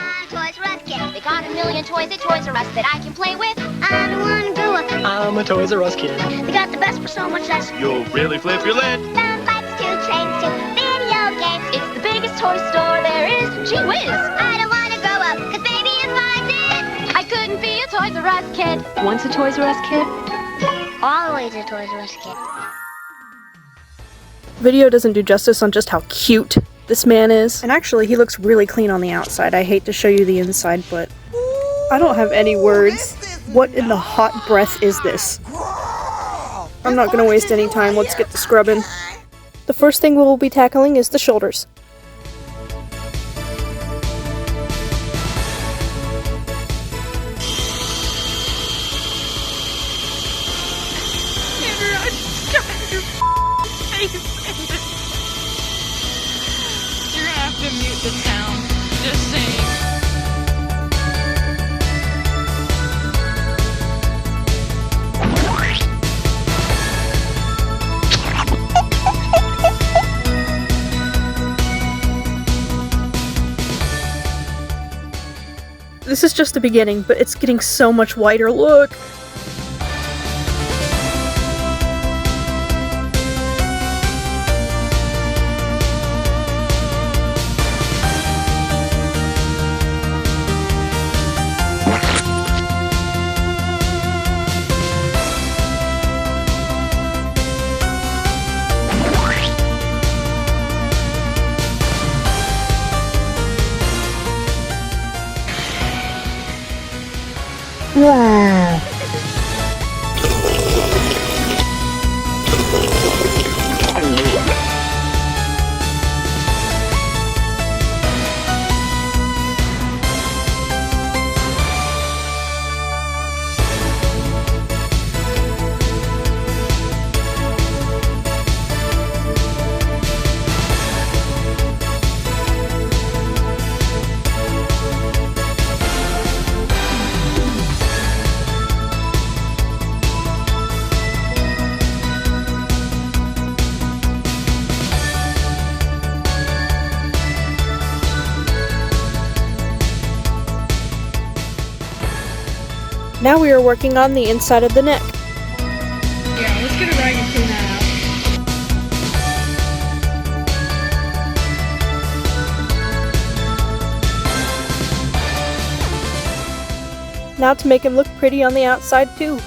I'm Toys R Us kid. They got a million toys at Toys R Us that I can play with. I don't wanna grow up. I'm a Toys R Us kid. They got the best for so much less. You'll really flip your lid. Some bikes, two trains, two video games. It's the biggest toy store there is. Gee whiz. I don't wanna grow up, 'cause baby, if I did, I couldn't be a Toys R Us kid. Once a Toys R Us kid, Always a Toys R Us kid. Video doesn't do justice on just how cute this man is. And actually, he looks really clean on the outside. I hate to show you the inside, but I don't have any words. What in the hot breath is this? I'm not gonna waste any time. Let's get to scrubbing. The first thing we'll be tackling is the shoulders. You're gonna have to mute the sound. Just saying. This is just the beginning, but it's getting so much whiter. Look! Wow. Now we are working on the inside of the neck. Yeah, let's get a rag and clean that out. Now to make him look pretty on the outside too.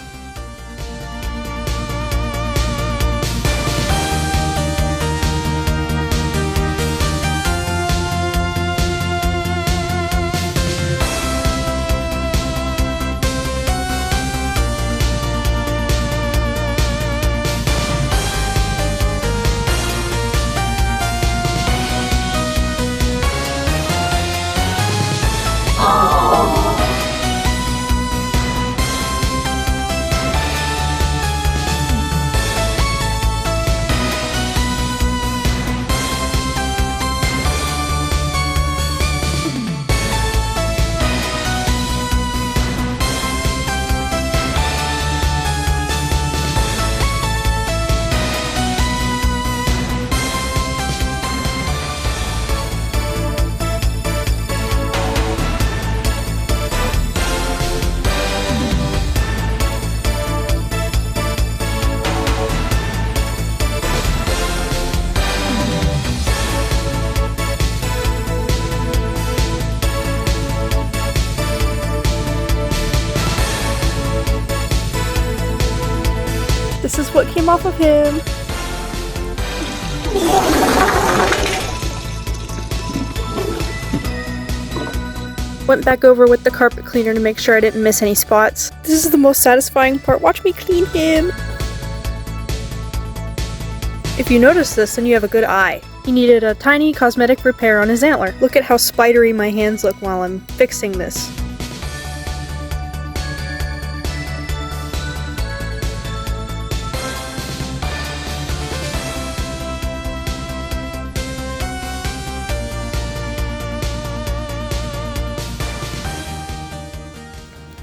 This is what came off of him. Went back over with the carpet cleaner to make sure I didn't miss any spots. This is the most satisfying part. Watch me clean him. If you notice this, then you have a good eye. He needed a tiny cosmetic repair on his antler. Look at how spidery my hands look while I'm fixing this.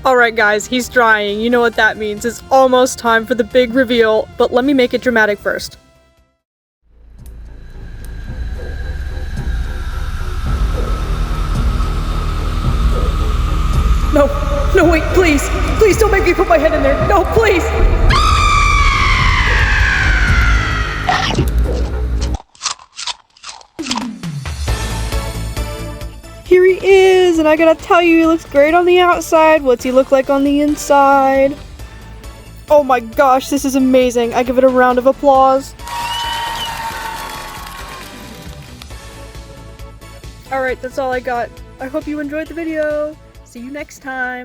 Alright guys, he's drying. You know what that means. It's almost time for the big reveal, but let me make it dramatic first. No, wait, please. Please don't make me put my head in there. No, please. Here he is, and I gotta tell you, he looks great on the outside. What's he look like on the inside? Oh my gosh, this is amazing. I give it a round of applause. Alright, that's all I got. I hope you enjoyed the video. See you next time.